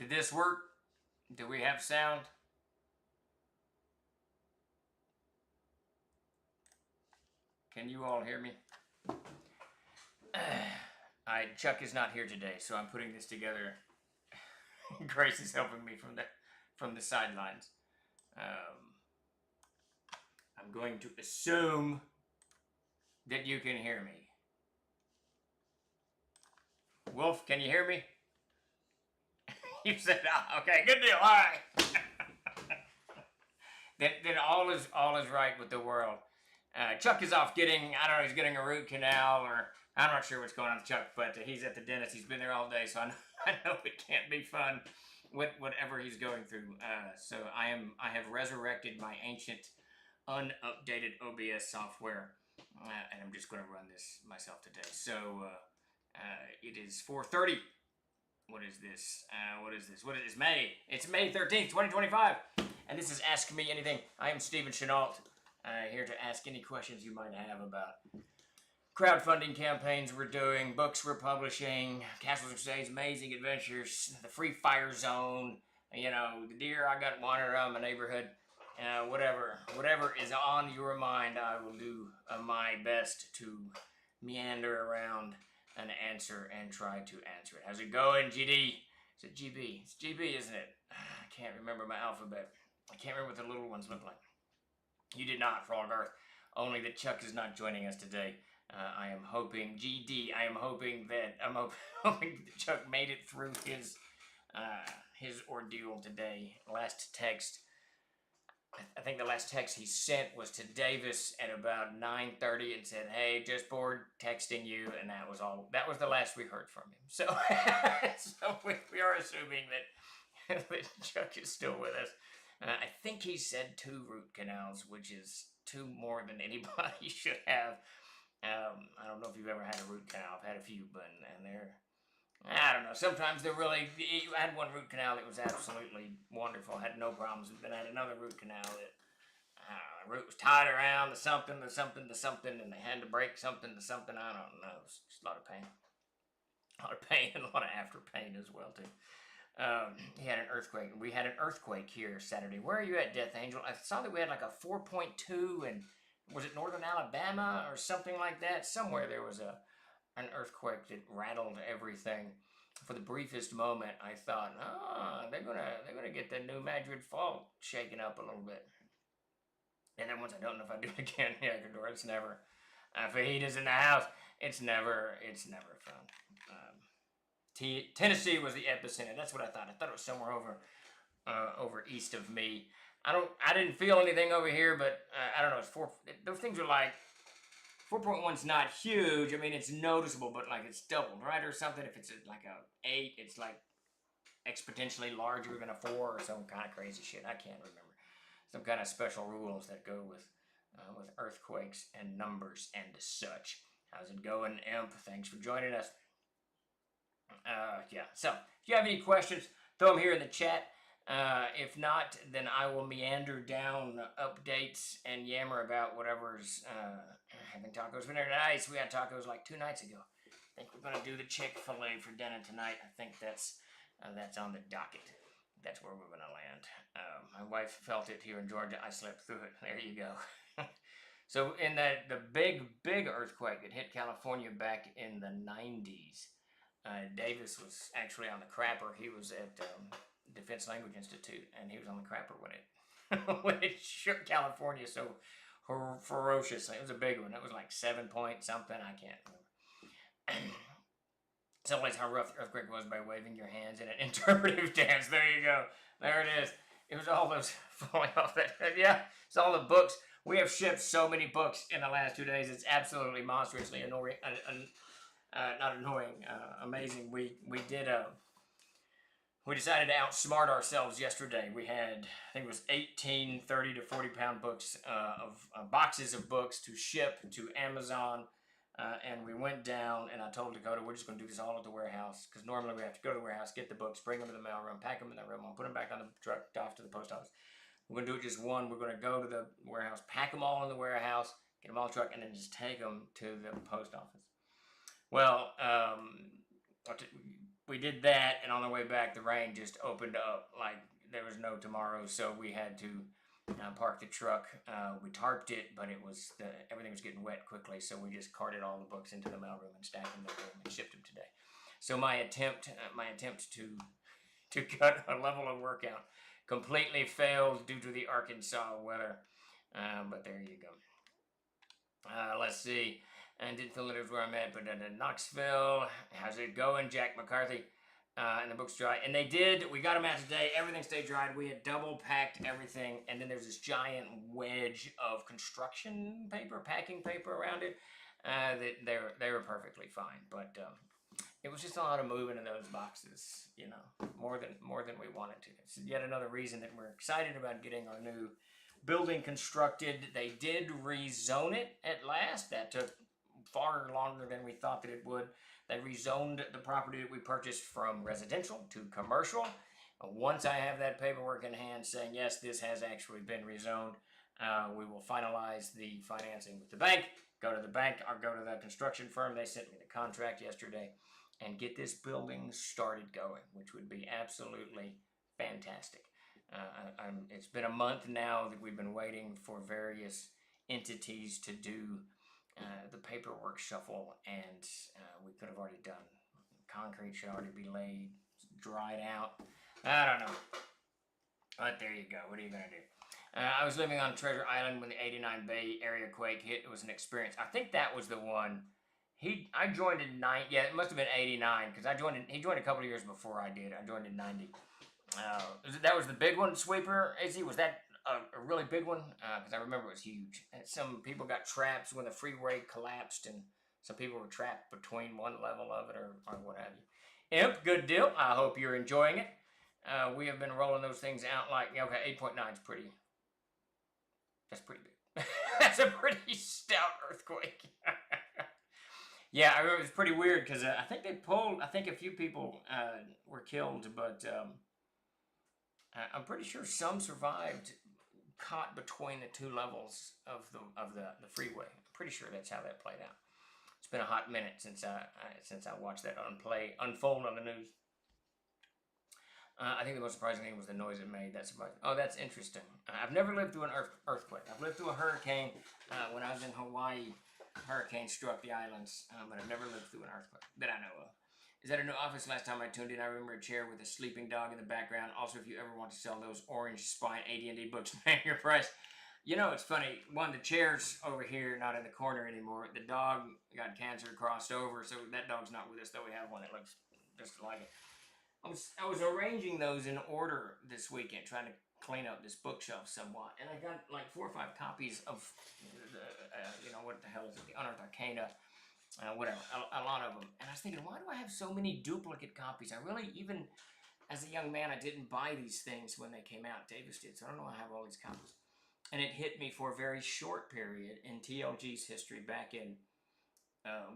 Did this work? Do we have sound? Can you all hear me? Chuck is not here today, so I'm putting this together. Grace is helping me from the sidelines. I'm going to assume that you can hear me. Wolf, can you hear me? You said, okay, good deal. All right. then all is right with the world. Chuck is off getting, I don't know, he's getting a root canal, or I'm not sure what's going on with Chuck, but he's at the dentist. He's been there all day, so I know it can't be fun with whatever he's going through. So I have resurrected my ancient, unupdated OBS software, and I'm just going to run this myself today. So it is 4:30. What is this? What is this? May. It's May 13th, 2025. And this is Ask Me Anything. I am Steve Chenault, here to ask any questions you might have about crowdfunding campaigns we're doing, books we're publishing, Castles of Crusades, Amazing Adventures, the Free Fire Zone, the deer I got wandering around my neighborhood, whatever is on your mind, I will do my best to meander around and answer and try to answer it. How's it going, GD? Is it GB? It's GB, isn't it? I can't remember my alphabet. I can't remember what the little ones look like. You did not, Frog Earth. Only that Chuck is not joining us today. I am hoping, GD, I'm hoping that Chuck made it through his ordeal today. Last text, I think the last text he sent was to Davis at about 9:30 and said, "Hey, just bored texting you," and that was all. That was the last we heard from him. So, so we are assuming that Chuck is still with us. I think he said 2 root canals, which is 2 more than anybody should have. I don't know if you've ever had a root canal. I've had a few, but and they're, I don't know. Sometimes they're really. I had one root canal that was absolutely wonderful. I had no problems. And then I had another root canal that, I don't know, the root was tied around the something, and they had to break something to something. I don't know. It was just a lot of pain. A lot of pain and a lot of after pain as well, too. He had an earthquake. We had an earthquake here Saturday. Where are you at, Death Angel? I saw that we had like a 4.2, and was it northern Alabama or something like that? Somewhere there was an earthquake that rattled everything. For the briefest moment, I thought, they're gonna get the New Madrid Fault shaken up a little bit. And then once I don't know if I do it again, yeah, Ecuador, it's never. Fajitas in the house. It's never fun. Tennessee was the epicenter. That's what I thought. I thought it was somewhere over east of me. I didn't feel anything over here, but I don't know. It's 4. Those things are like 4.1's not huge. I mean, it's noticeable, but like it's doubled, right, or something. If it's like a 8, it's like exponentially larger than a 4 or some kind of crazy shit. I can't remember. Some kind of special rules that go with earthquakes and numbers and such. How's it going, Imp? Thanks for joining us. Yeah. So if you have any questions, throw them here in the chat. If not, then I will meander down updates and yammer about whatever's having tacos for dinner tonight. We had tacos like 2 nights ago. I think we're gonna do the Chick-fil-A for dinner tonight. I think that's on the docket. That's where we're gonna land. My wife felt it here in Georgia. I slept through it. There you go. So in the big earthquake that hit California back in the 90s, Davis was actually on the crapper. He was at Defense Language Institute, and he was on the crapper when it shook California so ferociously. It was a big one. It was like 7 point something. I can't remember. Someplace how rough the earthquake was by waving your hands in an interpretive dance. There you go. There it is. It was all those falling off that. Yeah, it's all the books. We have shipped so many books in the last 2 days. It's absolutely monstrously annoying. Not annoying. Amazing. We decided to outsmart ourselves yesterday. We had, I think it was 18 30 to 40 pound books of boxes of books to ship to Amazon. And we went down, and I told Dakota, we're just going to do this all at the warehouse, because normally we have to go to the warehouse, get the books, bring them to the mailroom, pack them in the room, I'll put them back on the truck, off to the post office. We're going to do it just one. We're going to go to the warehouse, pack them all in the warehouse, get them all in the truck, and then just take them to the post office. Well, we did that, and on the way back, the rain just opened up like there was no tomorrow. So we had to park the truck. We tarped it, but everything was getting wet quickly. So we just carted all the books into the mailroom and stacked them in the room and shipped them today. So my attempt to cut a level of workout completely failed due to the Arkansas weather. But there you go. Let's see. And didn't feel it was where I'm at, but in Knoxville, how's it going, Jack McCarthy? And the book's dry. And they did. We got them out today. Everything stayed dried. We had double packed everything. And then there's this giant wedge of construction paper, packing paper around it. That they were perfectly fine. But it was just a lot of moving in those boxes, you know, more than we wanted to. It's yet another reason that we're excited about getting our new building constructed. They did rezone it at last. That took far longer than we thought that it would. They rezoned the property that we purchased from residential to commercial. Once I have that paperwork in hand saying, yes, this has actually been rezoned, we will finalize the financing with the bank, go to the bank, or go to the construction firm. They sent me the contract yesterday, and get this building started going, which would be absolutely fantastic. It's been a month now that we've been waiting for various entities to do the paperwork shuffle, and we could have already done. Concrete should already be laid, dried out. I don't know. But there you go. What are you going to do? I was living on Treasure Island when the '89 Bay Area quake hit. It was an experience. I think that was the one. I joined in yeah, it must have been '89 because he joined a couple of years before I did. I joined in '90. That was the big one, Sweeper. Izzy, was that a really big one? Because I remember it was huge. And some people got trapped when the freeway collapsed, and some people were trapped between one level of it or what have you. Imp, good deal. I hope you're enjoying it. We have been rolling those things out like, okay, 8.9 is pretty. That's pretty big. That's a pretty stout earthquake. Yeah, I remember it was pretty weird because I think a few people were killed, but I'm pretty sure some survived caught between the two levels of the freeway. I'm pretty sure that's how that played out. It's been a hot minute since I watched that unfold on the news. I think the most surprising thing was the noise it made. That surprised me. Oh, that's interesting. I've never lived through an earthquake. I've lived through a hurricane when I was in Hawaii. Hurricane struck the islands, but I've never lived through an earthquake that I know of. Is that a new office? Last time I tuned in, I remember a chair with a sleeping dog in the background. Also, if you ever want to sell those orange spine AD&D books, name your price. You know, it's funny. One, the chair's over here, not in the corner anymore. The dog got cancer, crossed over, so that dog's not with us, though we have one that looks just like it. I was arranging those in order this weekend, trying to clean up this bookshelf somewhat, and I got like 4 or 5 copies of what the hell is it, the Unearthed Arcana, whatever, a lot of them, and I was thinking, why do I have so many duplicate copies? I really, even as a young man, I didn't buy these things when they came out. Davis did, so I don't know why I have all these copies. And it hit me for a very short period in TLG's history back in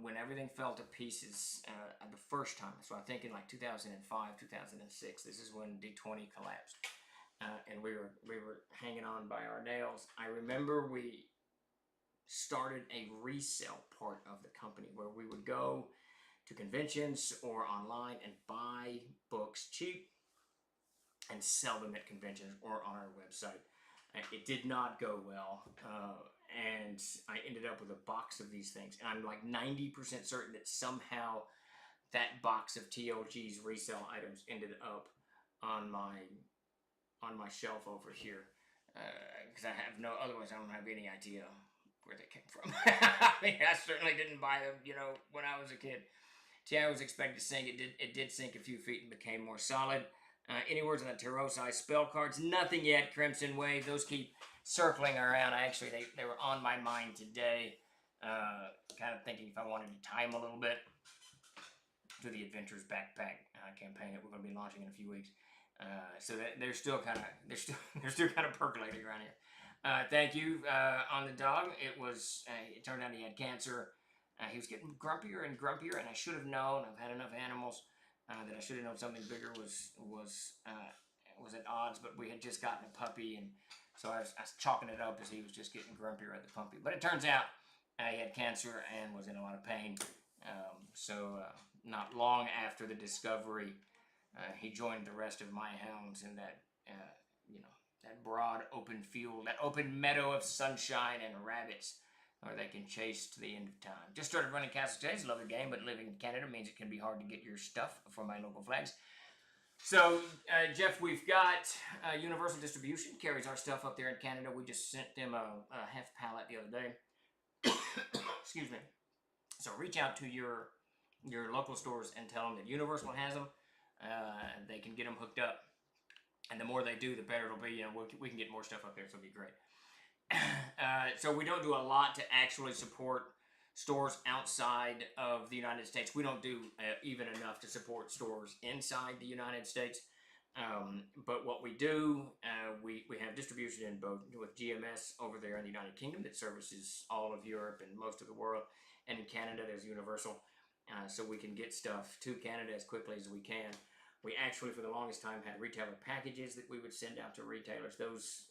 when everything fell to pieces the first time. So I think in like 2005, 2006, this is when D20 collapsed. And we were hanging on by our nails. I remember we started a resale part of the company where we would go to conventions or online and buy books cheap and sell them at conventions or on our website. It did not go well, and I ended up with a box of these things, and I'm like 90% certain that somehow that box of TLG's resale items ended up on my shelf over here, because otherwise I don't have any idea where they came from. I mean, I certainly didn't buy them, when I was a kid. See, I was expecting to sink. It did sink a few feet and became more solid. Any words on the tarot size spell cards? Nothing yet, Crimson Wave. Those keep circling around. They were on my mind today. Kind of thinking if I wanted to tie them a little bit to the Adventures Backpack campaign that we're going to be launching in a few weeks. So that they're still kind of percolating around here. Thank you on the dog. It turned out he had cancer. He was getting grumpier and grumpier, and I should have known. I've had enough animals that I should have known something bigger was at odds. But we had just gotten a puppy, and so I was chalking it up as he was just getting grumpier at the puppy. But it turns out he had cancer and was in a lot of pain. So not long after the discovery, he joined the rest of my hounds in that, that broad open field, that open meadow of sunshine and rabbits, where they can chase to the end of time. Just started running Castle today. It's a lovely game, but living in Canada means it can be hard to get your stuff from my local flags. So, Jeff, we've got Universal Distribution, carries our stuff up there in Canada. We just sent them a half pallet the other day. Excuse me. So reach out to your local stores and tell them that Universal has them. They can get them hooked up. And the more they do, the better it'll be. We can get more stuff up there, so it'll be great. So we don't do a lot to actually support stores outside of the United States. We don't do even enough to support stores inside the United States. But what we do, we have distribution in both with GMS over there in the United Kingdom that services all of Europe and most of the world. And in Canada, there's Universal. So we can get stuff to Canada as quickly as we can. We actually, for the longest time, had retailer packages that we would send out to retailers. Those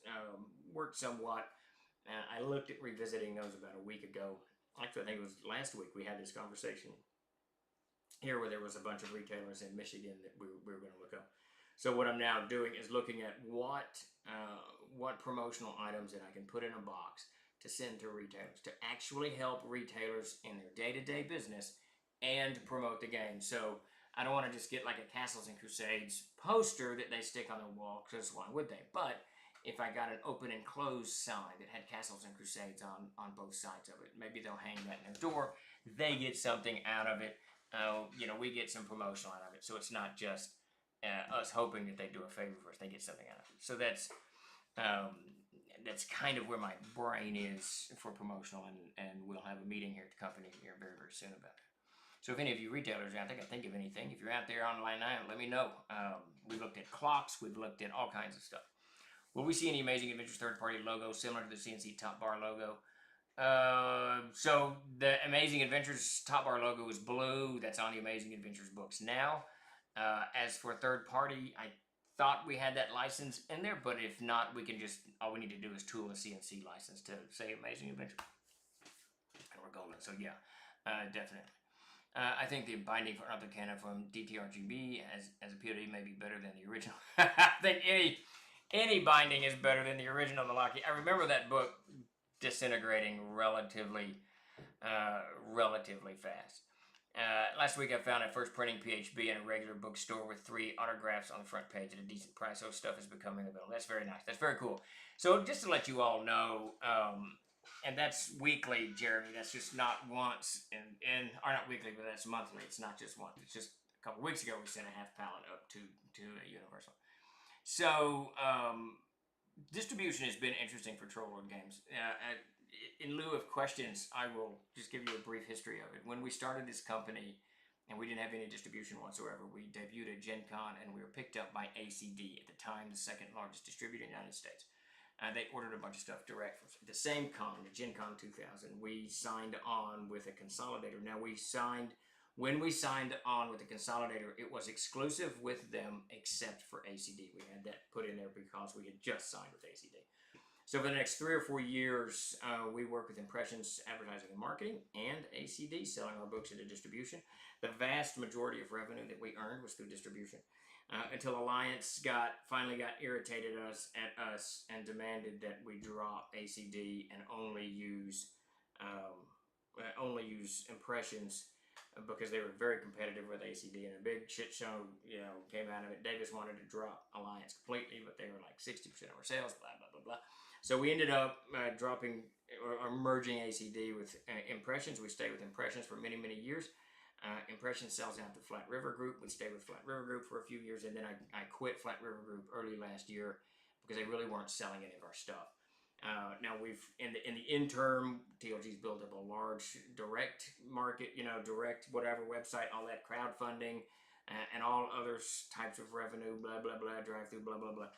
worked somewhat. I looked at revisiting those about a week ago. Actually, I think it was last week we had this conversation here where there was a bunch of retailers in Michigan that we were going to look up. So what I'm now doing is looking at what promotional items that I can put in a box to send to retailers to actually help retailers in their day-to-day business and promote the game. So I don't want to just get like a Castles and Crusades poster that they stick on their wall, because why would they? But if I got an open and closed sign that had Castles and Crusades on both sides of it, maybe they'll hang that in their door. They get something out of it. We get some promotional out of it. So it's not just us hoping that they do a favor for us. They get something out of it. So that's kind of where my brain is for promotional, and we'll have a meeting here at the company here very, very soon about it. So if any of you retailers are out there, think of anything, if you're out there online now, let me know. We've looked at clocks. We've looked at all kinds of stuff. Will we see any Amazing Adventures third-party logo similar to the CNC Top Bar logo? So the Amazing Adventures Top Bar logo is blue. That's on the Amazing Adventures books now. As for third-party, I thought we had that license in there, but if not, we can just, all we need to do is tool a CNC license to say Amazing Adventures. And we're golden. So yeah, definitely. I think the binding for Arthur Canna from DTRGB as a POD may be better than the original. I think any binding is better than the original Malaki. I remember that book disintegrating relatively fast. Last week I found a first printing PHB in a regular bookstore with 3 autographs on the front page at a decent price. So stuff is becoming available. That's very nice. That's very cool. So just to let you all know, and that's weekly, Jeremy. That's just not once, or not weekly, but that's monthly. It's not just once. It's just a couple weeks ago we sent a half pallet up to Universal. So distribution has been interesting for Trollwood Games. In lieu of questions, I will just give you a brief history of it. When we started this company, and we didn't have any distribution whatsoever, we debuted at Gen Con, and we were picked up by ACD, at the time the second largest distributor in the United States. They ordered a bunch of stuff direct from the same con, the Gen Con 2000. We signed on with a consolidator. Now when we signed on with the consolidator, it was exclusive with them except for ACD. We had that put in there because we had just signed with ACD. So for the next 3 or 4 years, we worked with Impressions Advertising and Marketing and ACD, selling our books into distribution. The vast majority of revenue that we earned was through distribution. Until Alliance finally got irritated at us and demanded that we drop ACD and only use Impressions, because they were very competitive with ACD, and a big shit show came out of it. Davis wanted to drop Alliance completely, but they were like 60% of our sales, blah blah blah blah. So we ended up dropping or merging ACD with Impressions. We stayed with Impressions for many years. Impressions sells out to Flat River Group. We stayed with Flat River Group for a few years, and then I quit Flat River Group early last year because they really weren't selling any of our stuff. Now we've in the interim, TLG's built up a large direct market, direct whatever website, all that crowdfunding, and all other types of revenue, blah blah blah, drive through, blah blah blah.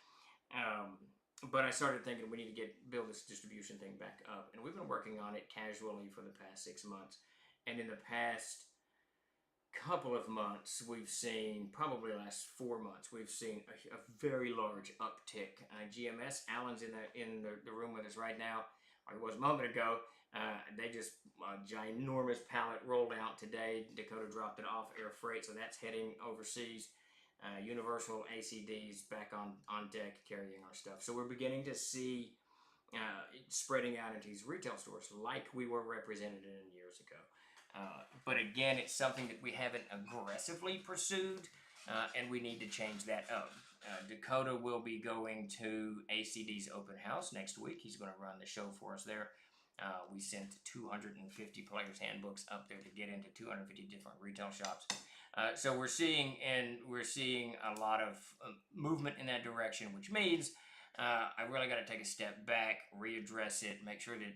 But I started thinking we need to build this distribution thing back up, and we've been working on it casually for the past 6 months, and in the past couple of months, we've seen, probably the last 4 months, we've seen a very large uptick. GMS, Alan's in the room with us right now, or he was a moment ago. They just ginormous pallet rolled out today. Dakota dropped it off air freight, so that's heading overseas. Universal ACDs back on deck carrying our stuff. So we're beginning to see spreading out into these retail stores like we were represented in years ago. But again, it's something that we haven't aggressively pursued, and we need to change that up. Dakota will be going to ACD's open house next week. He's going to run the show for us there. We sent 250 players' handbooks up there to get into 250 different retail shops. So we're seeing a lot of movement in that direction, which means I really got to take a step back, readdress it, make sure that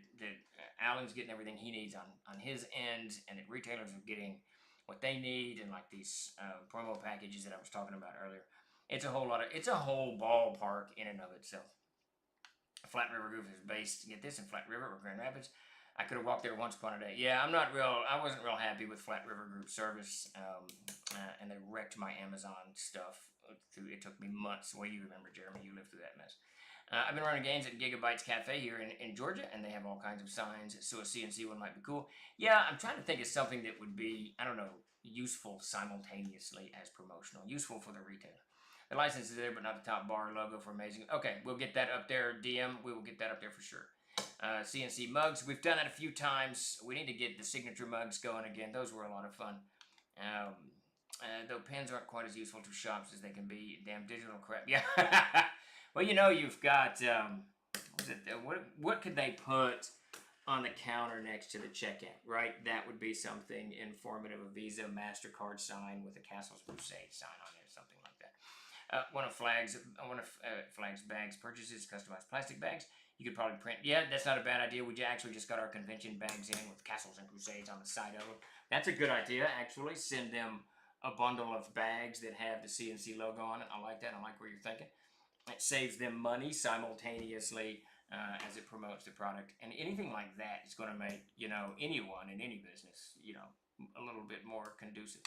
Alan's getting everything he needs on his end, and that retailers are getting what they need, and like these promo packages that I was talking about earlier. It's a whole ballpark in and of itself. Flat River Group is based, get this, in Flat River or Grand Rapids. I could have walked there once upon a day. Yeah, I wasn't real happy with Flat River Group service, and they wrecked my Amazon stuff. It took me months. Well, you remember, Jeremy, you lived through that mess. I've been running games at Gigabytes Cafe here in Georgia, and they have all kinds of signs, so a CNC one might be cool. Yeah, I'm trying to think of something that would be, I don't know, useful simultaneously as promotional, useful for the retailer. The license is there, but not the top bar logo for amazing. Okay, we'll get that up there, DM. We will get that up there for sure. CNC mugs, we've done that a few times. We need to get the signature mugs going again. Those were a lot of fun. Though pens aren't quite as useful to shops as they can be. Damn digital crap. Yeah. Well, you've got, what could they put on the counter next to the checkout, right? That would be something informative, a Visa, MasterCard sign with a Castle's Crusade sign on it, something like that. One of Flag's bags purchases, customized plastic bags. You could probably print. Yeah, that's not a bad idea. We actually just got our convention bags in with Castles and Crusades on the side of them. That's a good idea, actually. Send them a bundle of bags that have the CNC logo on it. I like that. I like where you're thinking. It saves them money simultaneously as it promotes the product. And anything like that is going to make, anyone in any business, a little bit more conducive.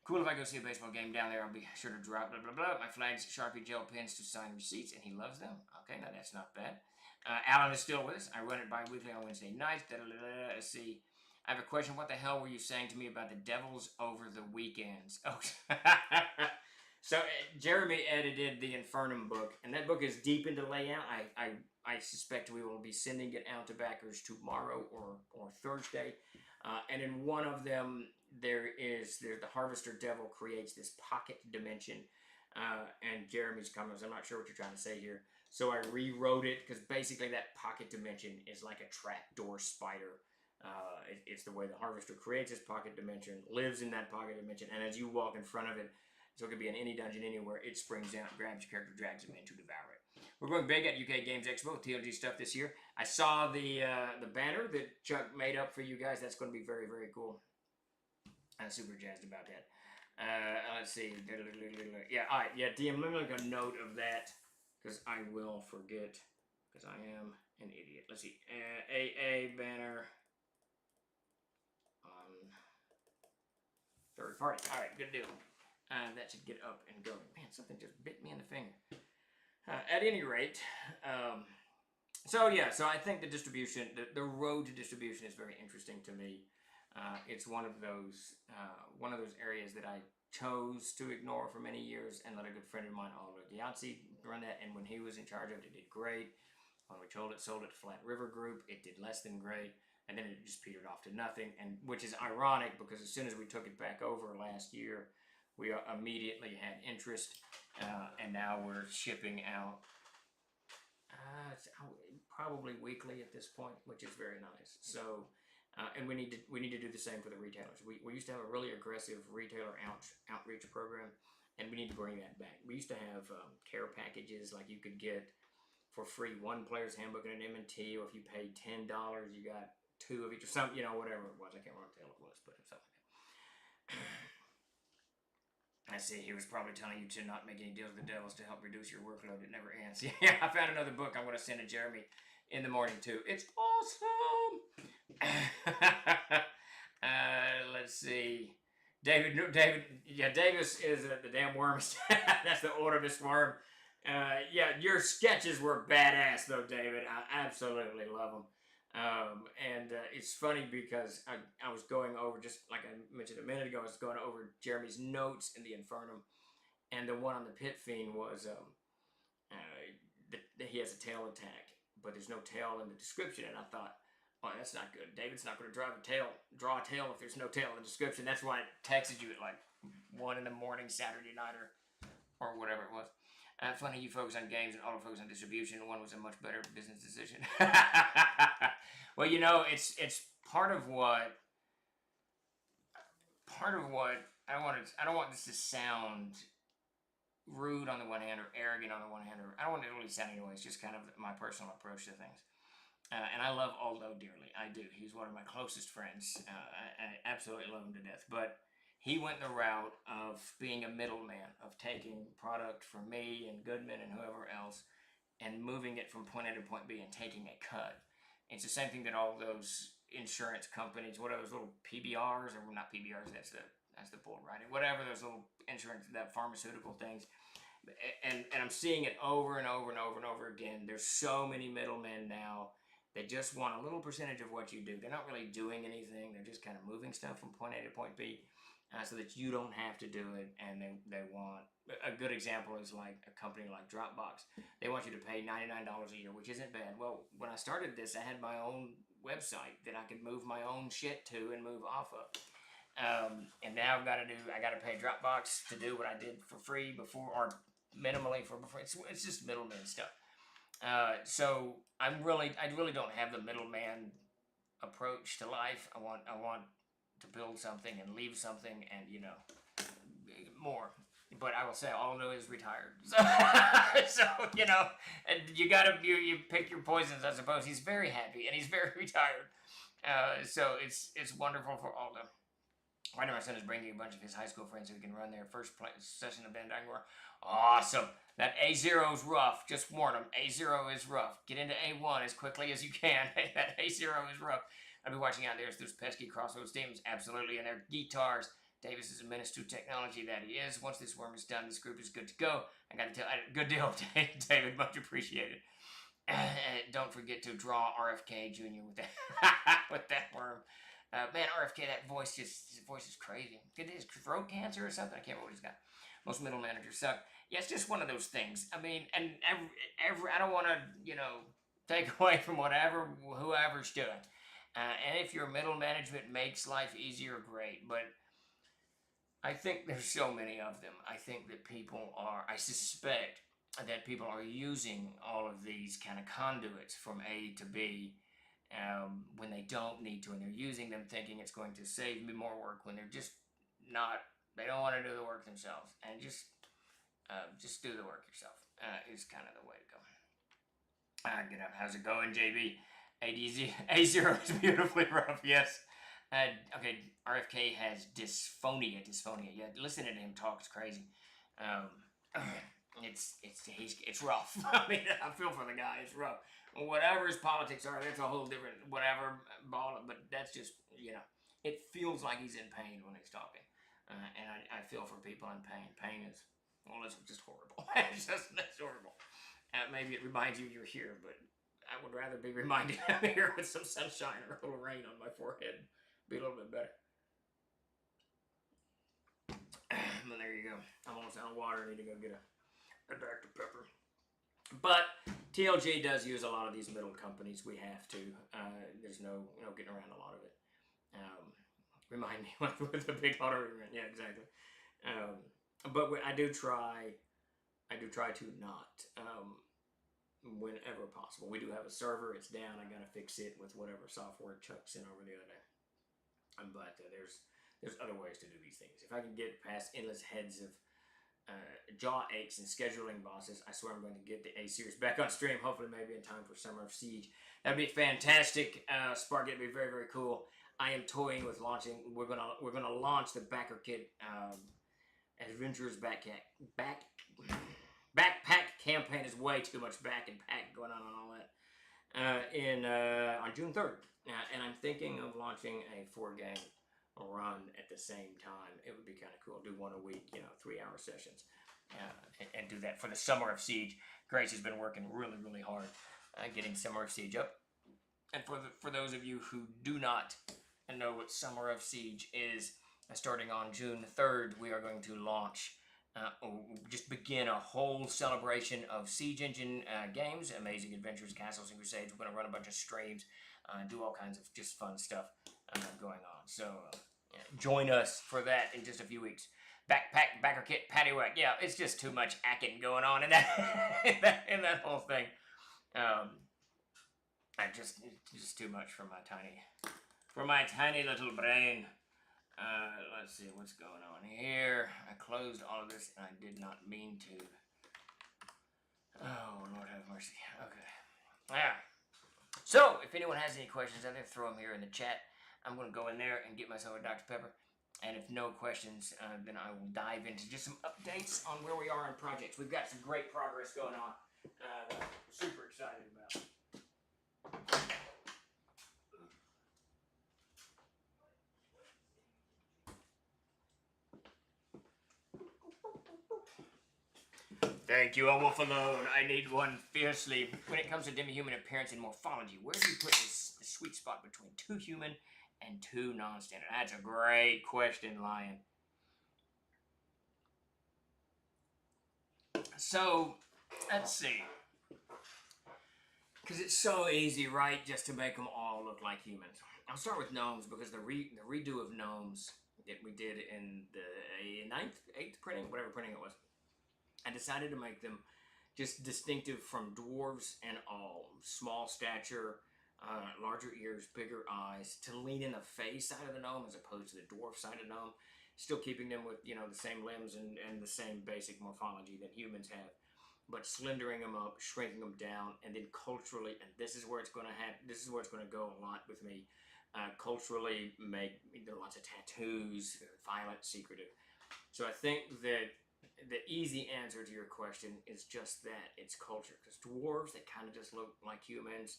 Cool if I go see a baseball game down there, I'll be sure to drop blah, blah, blah. My Flags Sharpie gel pens to sign receipts, and he loves them. Okay, now that's not bad. Alan is still with us. I run it bi-weekly on Wednesday nights. Let's see. I have a question. What the hell were you saying to me about the Devils over the weekends? Oh, so Jeremy edited the Infernum book, and that book is deep into layout. I suspect we will be sending it out to backers tomorrow or Thursday. And in one of them, there's the Harvester Devil creates this pocket dimension. And Jeremy's comments, I'm not sure what you're trying to say here. So I rewrote it because basically that pocket dimension is like a trapdoor spider. It's the way the Harvester creates his pocket dimension, lives in that pocket dimension, and as you walk in front of it, so it could be in any dungeon anywhere, it springs down, grabs your character, drags him in to devour it. We're going big at UK Games Expo with TLG stuff this year. I saw the banner that Chuck made up for you guys. That's going to be very, very cool. I'm super jazzed about that. Let's see. Yeah, all right. Yeah, DM, let me make a note of that because I will forget because I am an idiot. Let's see. AA banner on third party. All right, good deal. That should get up and go. Man, something just bit me in the finger. At any rate, so I think the distribution, the road to distribution is very interesting to me. It's one of those areas that I chose to ignore for many years and let a good friend of mine, Oliver Gianzi, run that. And when he was in charge of it, it did great. When we sold it to Flat River Group, it did less than great. And then it just petered off to nothing. And which is ironic because as soon as we took it back over last year, we immediately had interest. And now we're shipping out probably weekly at this point, which is very nice. So. And we need to do the same for the retailers. We used to have a really aggressive retailer outreach program, and we need to bring that back. We used to have care packages like you could get for free one player's handbook and an M&T, or if you paid $10, you got 2 of each, or something, whatever it was. I can't remember what the hell it was, but something like that. I see. He was probably telling you to not make any deals with the Devils to help reduce your workload. It never ends. Yeah, I found another book I'm going to send to Jeremy in the morning too. It's awesome. Let's see. Davis is the damn worm. That's the Ordervis worm. Yeah, your sketches were badass though, David. I absolutely love them. It's funny because I was going over, just like I mentioned a minute ago, I was going over Jeremy's notes in the Infernum, and the one on the Pit Fiend was he has a tail attack, but there's no tail in the description, and I thought, oh, that's not good. David's not going to draw a tail if there's no tail in the description. That's why I texted you at like 1 in the morning Saturday night or whatever it was. Funny, you focus on games and auto focus on distribution. One was a much better business decision. Well, you know, it's part of what I don't want this to sound rude on the one hand or arrogant on the one hand, or I don't want it to really sound anyway. It's just kind of my personal approach to things. And I love Aldo dearly. I do. He's one of my closest friends. I absolutely love him to death. But he went the route of being a middleman, of taking product from me and Goodman and whoever else and moving it from point A to point B and taking a cut. It's the same thing that all those insurance companies, whatever those little PBRs, or not PBRs, that's the bull riding, whatever those little insurance, that pharmaceutical things. And I'm seeing it over and over and over and over again. There's so many middlemen now. They just want a little percentage of what you do. They're not really doing anything. They're just kind of moving stuff from point A to point B so that you don't have to do it. And they want, a good example is like a company like Dropbox. They want you to pay $99 a year, which isn't bad. Well, when I started this, I had my own website that I could move my own shit to and move off of. And now I got to pay Dropbox to do what I did for free before, or minimally for before. It's just middleman stuff. So I really don't have the middleman approach to life. I want to build something and leave something, and more. But I will say, Aldo is retired, so and you pick your poisons. I suppose he's very happy and he's very retired. So it's wonderful for Aldo. Right now, my son is bringing a bunch of his high school friends so he can run their first session of Bandangor. Awesome. That A0 is rough. Just warn them. A0 is rough. Get into A1 as quickly as you can. That A0 is rough. I'll be watching out. There's those pesky Crossroads teams. Absolutely. And their guitars. Davis is a menace to technology that he is. Once this worm is done, this group is good to go. I got to tell you, good deal, David. Much appreciated. Don't forget to draw RFK Jr. with that worm. Man, RFK, his voice is crazy. It is throat cancer or something. I can't remember what he's got. Most middle managers suck. Yeah, it's just one of those things. I mean, and every I don't want to, take away from whoever's doing. And if your middle management makes life easier, great. But I think there's so many of them. I suspect that people are using all of these kind of conduits from A to B when they don't need to, and they're using them thinking it's going to save me more work when they're just not. They don't want to do the work themselves, and just do the work yourself is kind of the way to go. Get up. How's it going, JB? A0 is beautifully rough. Yes. Okay. RFK has dysphonia. Yeah. Listening to him talk is crazy. It's rough. I mean, I feel for the guy. It's rough. Whatever his politics are, that's a whole different whatever ball. But that's just it feels like he's in pain when he's talking, and I feel for people in pain. Pain is it's just horrible. That's horrible. Maybe it reminds you you're here, but I would rather be reminded I'm here with some sunshine or a little rain on my forehead. Be a little bit better. But there you go. I'm almost out of water. I need to go get a Dr. Pepper. But TLG does use a lot of these middle companies. We have to. There's no getting around a lot of it. Remind me with the big auto rent. Yeah, exactly. But I do try to not whenever possible. We do have a server. It's down. I gotta fix it with whatever software Chuck sent over the other day. But there's other ways to do these things. If I can get past endless heads of jaw aches and scheduling bosses, I swear I'm going to get the A series back on stream. Hopefully, maybe in time for Summer of Siege. That'd be fantastic. Spark, it'd be very, very cool. I am toying with launching. We're gonna launch the Backer Kit Adventurers backpack campaign. Is way too much back and pack going on all that. On June 3rd, and I'm thinking of launching a 4-game run at the same time. It would be kind of cool. Do one a week, 3-hour sessions, and do that for the Summer of Siege. Grace has been working really, really hard getting Summer of Siege up. And for those of you who do not know what Summer of Siege is, starting on June 3rd, we are going to launch, just begin a whole celebration of Siege Engine games, Amazing Adventures, Castles, and Crusades. We're going to run a bunch of streams, do all kinds of just fun stuff going on. So join us for that in just a few weeks. Backpack, backer kit, paddywhack. Yeah, it's just too much acting going on in that in that whole thing. It's just too much for my tiny little brain. Let's see what's going on here. I closed all of this and I did not mean to. Oh, Lord have mercy. Okay. Yeah. So, if anyone has any questions out there, throw them here in the chat. I'm going to go in there and get myself a Dr. Pepper. And if no questions, then I will dive into just some updates on where we are on projects. We've got some great progress going on that I'm super excited about. Thank you, a wolf alone. I need one fiercely. When it comes to demi-human appearance and morphology, where do you put the sweet spot between too human and too non-standard? That's a great question, Lion. So, let's see. Because it's so easy, right, just to make them all look like humans. I'll start with gnomes, because the redo of gnomes that we did in the 8th printing, whatever printing it was, I decided to make them just distinctive from dwarves and all. Small stature, larger ears, bigger eyes, to lean in the face side of the gnome as opposed to the dwarf side of the gnome. Still keeping them with, the same limbs and the same basic morphology that humans have. But slendering them up, shrinking them down, and then culturally, and this is where it's going to happen, this is where it's going to go a lot with me, culturally make, there are lots of tattoos, violent, secretive. So I think that the easy answer to your question is just that. It's culture. Because dwarves, they kind of just look like humans.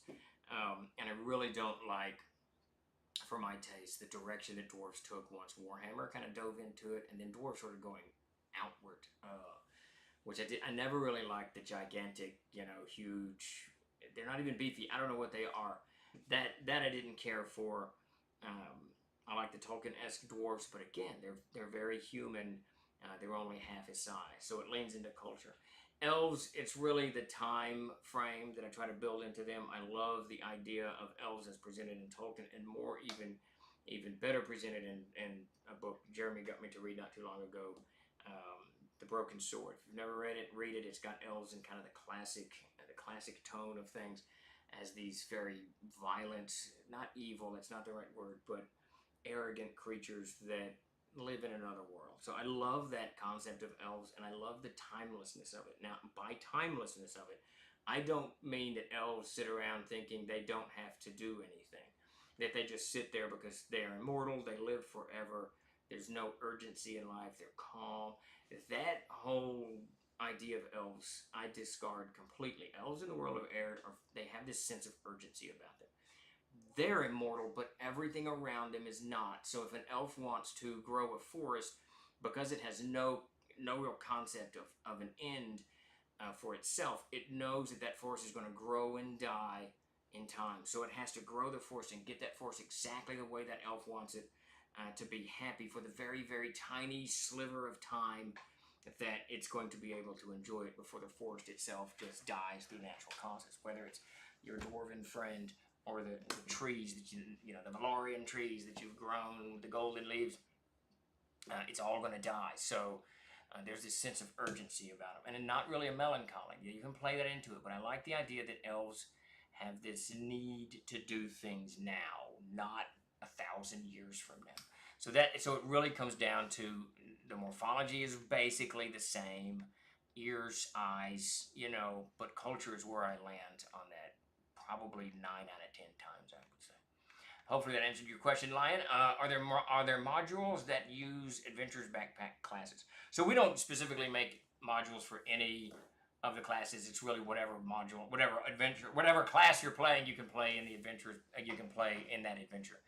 And I really don't like, for my taste, the direction that dwarves took once Warhammer kind of dove into it. And then dwarves started going outward. Which I did. I never really liked the gigantic, huge. They're not even beefy. I don't know what they are. That I didn't care for. I like the Tolkien-esque dwarves, but again, they're very human. They're only half his size, so it leans into culture. Elves, it's really the time frame that I try to build into them. I love the idea of elves as presented in Tolkien, and more even better presented in a book Jeremy got me to read not too long ago, The Broken Sword. If you've never read it, read it. It's got elves in kind of the classic tone of things, as these very violent, not evil, that's not the right word, but arrogant creatures that live in another world. So I love that concept of elves, and I love the timelessness of it. Now, by timelessness of it, I don't mean that elves sit around thinking they don't have to do anything, that they just sit there because they are immortal, they live forever, there's no urgency in life, they're calm. That whole idea of elves, I discard completely. Elves in the world of air, they have this sense of urgency about them. They're immortal, but everything around them is not. So if an elf wants to grow a forest, because it has no real concept of an end for itself, it knows that forest is going to grow and die in time. So it has to grow the forest and get that forest exactly the way that elf wants it to be happy for the very, very tiny sliver of time that it's going to be able to enjoy it before the forest itself just dies through natural causes, whether it's your dwarven friend or the trees that the Valorian trees that you've grown with the golden leaves, it's all going to die. So there's this sense of urgency about them, and not really a melancholy. You can play that into it, but I like the idea that elves have this need to do things now, not 1,000 years from now. So it really comes down to the morphology is basically the same, ears, eyes, but culture is where I land on that. Probably 9 out of 10 times, I would say. Hopefully that answered your question, Lion. Are there modules that use Adventurers Backpack classes? So we don't specifically make modules for any of the classes. It's really whatever module, whatever class you're playing, you can play in the adventure. You can play in that adventure.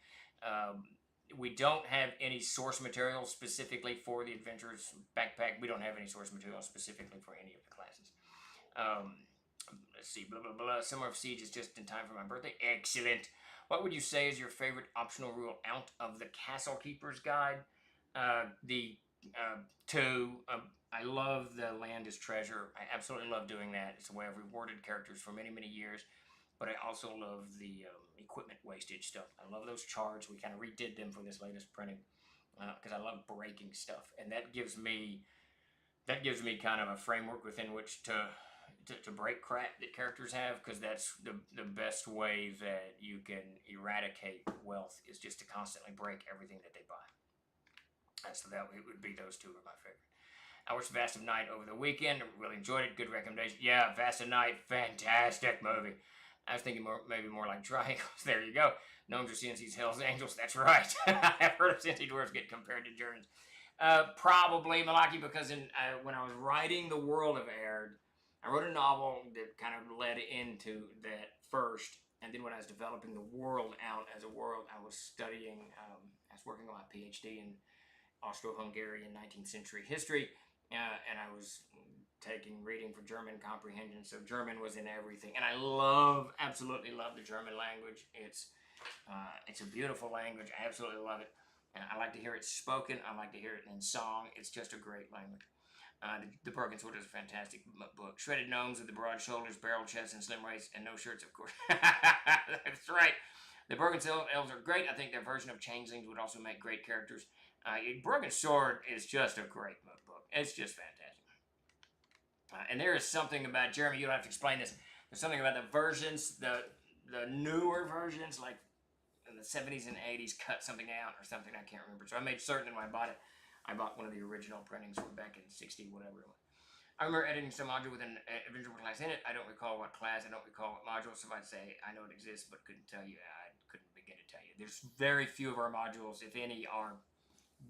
We don't have any source material specifically for the Adventurers Backpack. We don't have any source material specifically for any of the classes. Let's see, blah, blah, blah. Summer of Siege is just in time for my birthday. Excellent. What would you say is your favorite optional rule out of the Castle Keeper's Guide? The two, I love the land is treasure. I absolutely love doing that. It's the way I've rewarded characters for many, many years. But I also love the equipment wastage stuff. I love those charts. We kind of redid them for this latest printing because I love breaking stuff, and that gives me kind of a framework within which to break crap that characters have, because that's the best way that you can eradicate wealth is just to constantly break everything that they buy. So that it would be those two are my favorite. I watched Vast of Night over the weekend. Really enjoyed it. Good recommendation. Yeah, Vast of Night, fantastic movie. I was thinking maybe more like Triangles. There you go. Gnomes are CNC's Hell's Angels. That's right. I've heard of CNC dwarves get compared to Germans. Probably Malaki, because when I was writing The World of Aird, I wrote a novel that kind of led into that first, and then when I was developing the world out as a world, I was studying, I was working on my PhD in Austro-Hungarian 19th century history, and I was taking reading for German comprehension, so German was in everything, and I absolutely love the German language. It's a beautiful language. I absolutely love it. And I like to hear it spoken. I like to hear it in song. It's just a great language. The Broken Sword is a fantastic book. Shredded gnomes with the broad shoulders, barrel chests, and slim waists, and no shirts, of course. That's right. The Broken Elves are great. I think their version of Changelings would also make great characters. Broken Sword is just a great book. It's just fantastic. And there is something about Jeremy. You don't have to explain this. There's something about the versions, the newer versions, like in the 70s and 80s, cut something out or something. I can't remember. So I made certain that when I bought it, I bought one of the original printings from back in 60, whatever it was. I remember editing some module with an individual class in it. I don't recall what class. I don't recall what module. So I'd say I know it exists, but couldn't tell you. I couldn't begin to tell you. There's very few of our modules, if any, are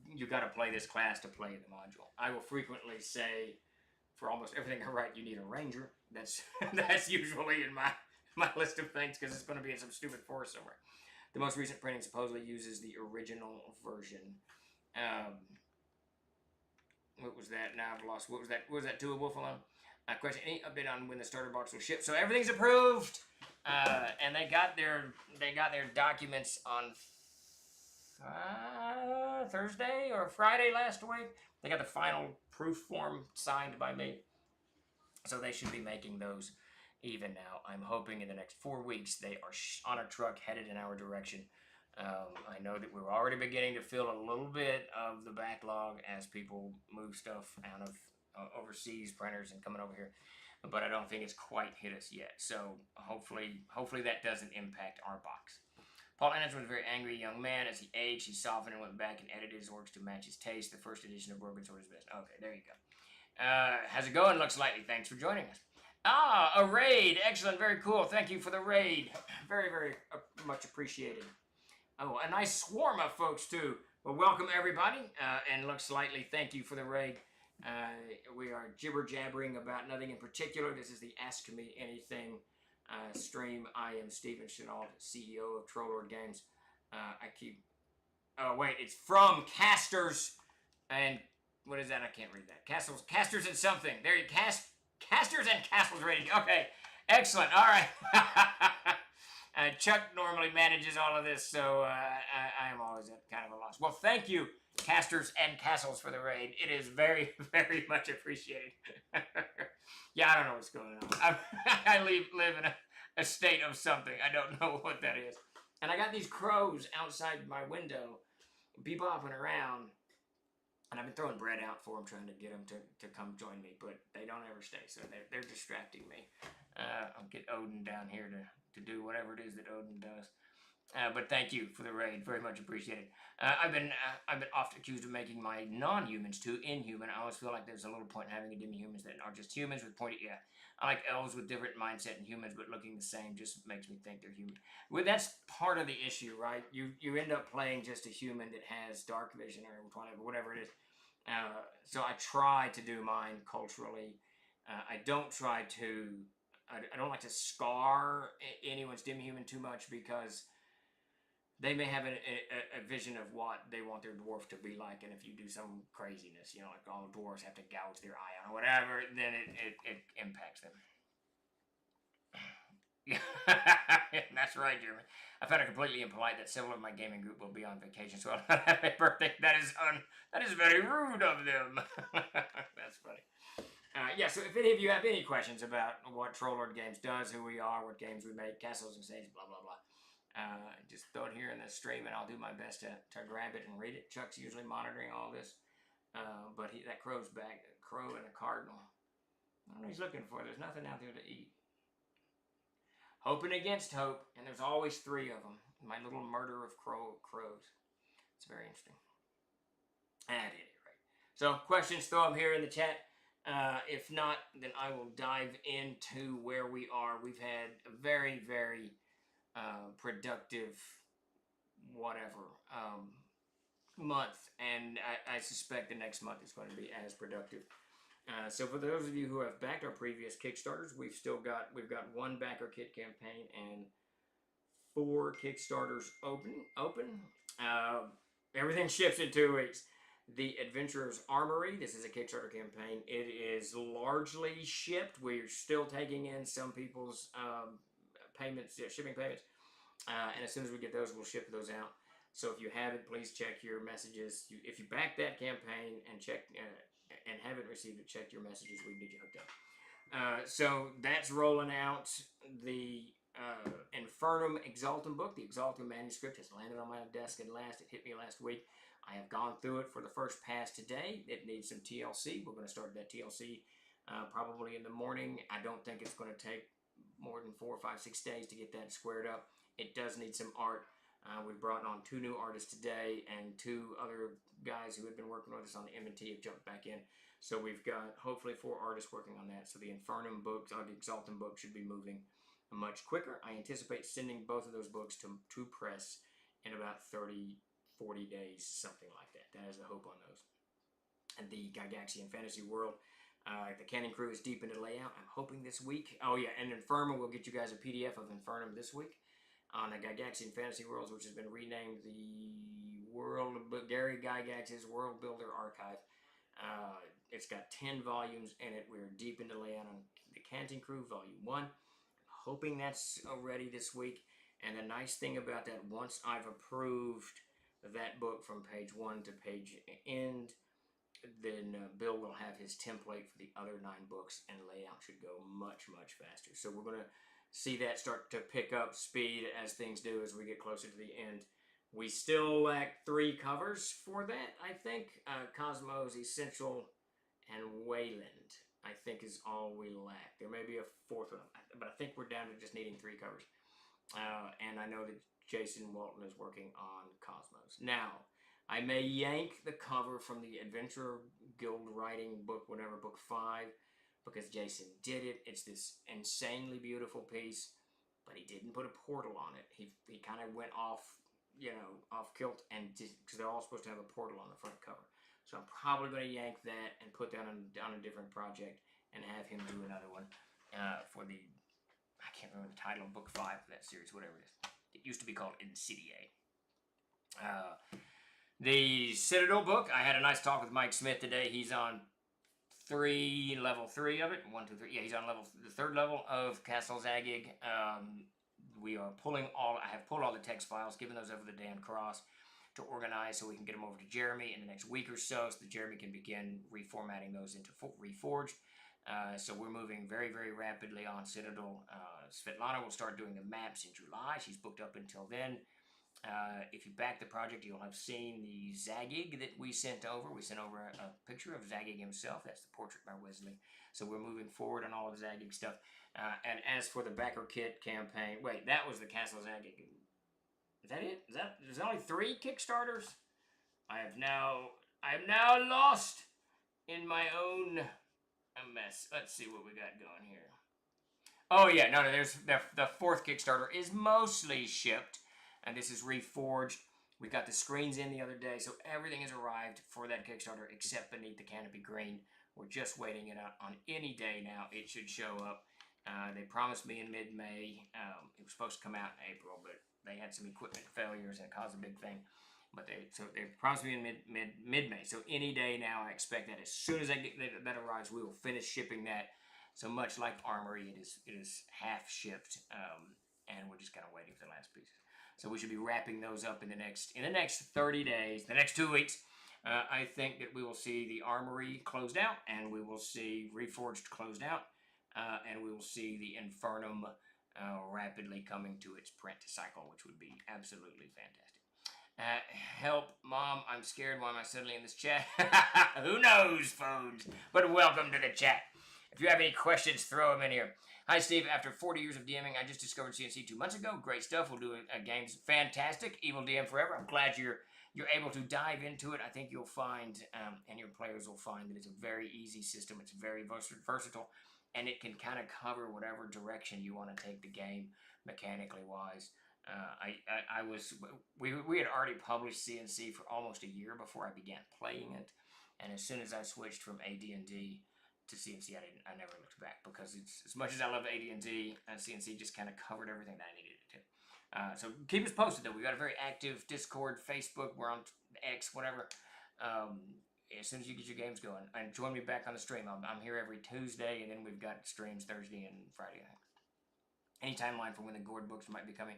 you got to play this class to play the module. I will frequently say, for almost everything I write, you need a ranger. That's usually in my list of things, because it's going to be in some stupid forest somewhere. The most recent printing supposedly uses the original version. What was that? Now I've lost. What was that? Was that to a wolf alone? Question: any update on when the starter box will ship? So everything's approved, and they got their documents on Thursday or Friday last week. They got the final proof form signed by me, so they should be making those even now. I'm hoping in the next 4 weeks they are on a truck headed in our direction. I know that we're already beginning to feel a little bit of the backlog as people move stuff out of overseas printers and coming over here, but I don't think it's quite hit us yet. So hopefully that doesn't impact our box. Paul Anderson was a very angry young man. As he aged, he softened and went back and edited his works to match his taste. The first edition of Broken Sword is best. Okay, there you go. How's it going? Looks Lightly. Thanks for joining us. A raid. Excellent. Very cool. Thank you for the raid. Very, very much appreciated. Oh, a nice swarm of folks, too. Well, welcome, everybody. And Looks Lightly, thank you for the raid. We are jibber-jabbering about nothing in particular. This is the Ask Me Anything stream. I am Steve Chenault, CEO of Trollord Games. Oh, wait. It's from Casters and... What is that? I can't read that. Casters and something. There you Casters and Castles rating. Okay. Excellent. All right. Chuck normally manages all of this, so I am always at kind of a loss. Well, thank you, Casters and Castles, for the raid. It is very, very much appreciated. Yeah, I don't know what's going on. I live in a state of something. I don't know what that is. And I got these crows outside my window, bebopping around. And I've been throwing bread out for them, trying to get them to come join me, but they don't ever stay, so they're distracting me. I'll get Odin down here to do whatever it is that Odin does. But thank you for the raid, very much appreciated. I've been often accused of making my non-humans too inhuman. I always feel like there's a little point in having a demi-humans that are just humans with pointy. Yeah, I like elves with different mindset and humans, but looking the same just makes me think they're human. Well, that's part of the issue, right? You end up playing just a human that has dark vision or whatever it is. So I try to do mine culturally. I don't like to scar anyone's demi-human too much, because they may have a vision of what they want their dwarf to be like, and if you do some craziness, like all dwarves have to gouge their eye out or whatever, then it impacts them. Yeah, that's right, Jeremy. I found it completely impolite that several of my gaming group will be on vacation, so I'll not have a birthday. That is very rude of them. That's funny. Yeah, so if any of you have any questions about what Trollord Games does, who we are, what games we make, castles and stages, blah blah blah, just throw it here in the stream, and I'll do my best to grab it and read it. Chuck's usually monitoring all this, but that crow's back, a crow and a cardinal. I don't know what he's looking for. There's nothing out there to eat. Hoping against hope, and there's always three of them. My little murder of crows. It's very interesting. At any rate, so questions, throw them here in the chat. If not, then I will dive into where we are. We've had a very, very productive whatever month, and I suspect the next month is going to be as productive. So for those of you who have backed our previous Kickstarters, we've got one backer kit campaign and 4 Kickstarters open. Everything ships in 2 weeks. The Adventurer's Armory. This is a Kickstarter campaign. It is largely shipped. We're still taking in some people's payments, shipping payments, and as soon as we get those, we'll ship those out. So if you haven't, please check your messages. If you back that campaign and check and haven't received it, check your messages. We need you hooked up. So that's rolling out. The Infernum Exaltum book, the Exaltum manuscript, has landed on my desk at last. It hit me last week. I have gone through it for the first pass today. It needs some TLC. We're going to start that TLC probably in the morning. I don't think it's going to take more than 4, 5, 6 days to get that squared up. It does need some art. We've brought on 2 new artists today, and 2 other guys who had been working with us on the M&T have jumped back in. So we've got hopefully 4 artists working on that. So the Infernum books, or the Exaltum book, should be moving much quicker. I anticipate sending both of those books to press in about 30, 40 days, something like that. That is the hope on those. And the Gygaxian Fantasy World, the Cannon Crew is deep into layout. I'm hoping this week. Oh yeah, and Infernum will get you guys a PDF of Infernum this week on the Gygaxian Fantasy Worlds, which has been renamed the Gary Gygax's World Builder Archive. It's got 10 volumes in it. We're deep into layout on the Canton Crew Volume 1. I'm hoping that's ready this week. And the nice thing about that, once I've approved that book from page 1 to page end, then Bill will have his template for the other 9 books, and layout should go much, much faster. So we're going to see that start to pick up speed as things do as we get closer to the end. We still lack 3 covers for that, I think. Cosmos, Essential, and Wayland, I think, is all we lack. There may be a 4th one, but I think we're down to just needing 3 covers. And I know that Jason Walton is working on Cosmos. Now, I may yank the cover from the Adventurer Guild writing book, whatever, book 5, because Jason did it. It's this insanely beautiful piece, but he didn't put a portal on it. He kind of went off, off kilt, and because they're all supposed to have a portal on the front cover. So I'm probably going to yank that and put that on a different project and have him do another one for the, I can't remember the title of book 5 of that series, whatever it is. It used to be called Insidiae. The Citadel book, I had a nice talk with Mike Smith today. He's on level 3 of it. 1, 2, 3. Yeah, he's on the 3rd level of Castle Zagig. We are I have pulled all the text files, given those over to Dan Cross to organize so we can get them over to Jeremy in the next week or so that Jeremy can begin reformatting those into Reforged. So we're moving very, very rapidly on Citadel. Svetlana will start doing the maps in July. She's booked up until then. If you back the project, you'll have seen the Zagig that we sent over. We sent over a picture of Zagig himself. That's the portrait by Wesley. So we're moving forward on all of Zagig stuff. And as for the backer kit campaign, wait, that was the Castle Zagig. Is that it? There's only 3 Kickstarters? I am now lost in my own mess. Let's see what we got going here. Oh yeah, no, there's the 4th Kickstarter is mostly shipped. And this is Reforged. We got the screens in the other day, so everything has arrived for that Kickstarter except Beneath the Canopy Green. We're just waiting it out on any day now. It should show up. They promised me in mid-May. It was supposed to come out in April, but they had some equipment failures and it caused a big thing. But they promised me in mid-May. So any day now, I expect that as soon as that arrives, we will finish shipping that. So much like Armory, it is half shipped, and we're just kind of waiting for the last pieces. So we should be wrapping those up in the next 30 days, the next 2 weeks. I think that we will see the Armory closed out, and we will see Reforged closed out, and we will see the Infernum rapidly coming to its print cycle, which would be absolutely fantastic. Help, Mom, I'm scared. Why am I suddenly in this chat? Who knows, folks? But welcome to the chat. If you have any questions, throw them in here. Hi, Steve. After 40 years of DMing, I just discovered CNC 2 months ago. Great stuff. We'll do a games. Fantastic. Evil DM forever. I'm glad you're able to dive into it. I think you'll find, and your players will find, that it's a very easy system. It's very versatile, and it can kind of cover whatever direction you want to take the game mechanically wise. We had already published CNC for almost a year before I began playing it, and as soon as I switched from AD&D to CNC, I never looked back, because it's, as much as I love AD&D, CNC just kind of covered everything that I needed it to. So keep us posted, though. We got a very active Discord, Facebook, we're on X, whatever. As soon as you get your games going, and join me back on the stream. I'm here every Tuesday, and then we've got streams Thursday and Friday. Any timeline for when the Gourd books might be coming?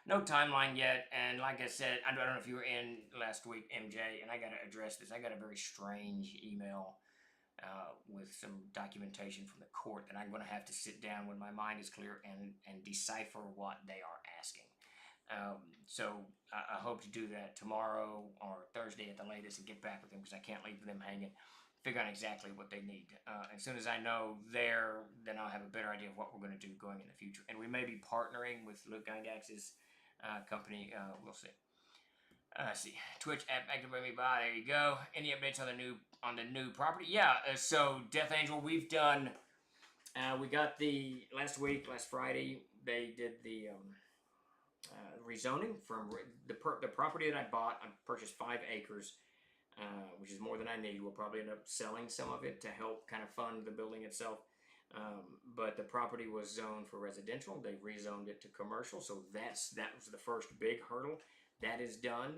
No timeline yet, and like I said, I don't know if you were in last week, MJ, and I got to address this. I got a very strange email with some documentation from the court that I'm going to have to sit down when my mind is clear and decipher what they are asking. So I hope to do that tomorrow or Thursday at the latest and get back with them, because I can't leave them hanging. Figure out exactly what they need. As soon as I know then I'll have a better idea of what we're going to do going in the future. And we may be partnering with Luke Gygax's company. We'll see. See, Twitch app activated me by. There you go. Any updates on the new property? Yeah. So Death Angel, we've done. We got last Friday. They did the rezoning from the property that I bought. I purchased 5 acres. Which is more than I need. We'll probably end up selling some of it to help kind of fund the building itself. But the property was zoned for residential. They rezoned it to commercial, so that was the first big hurdle. That is done.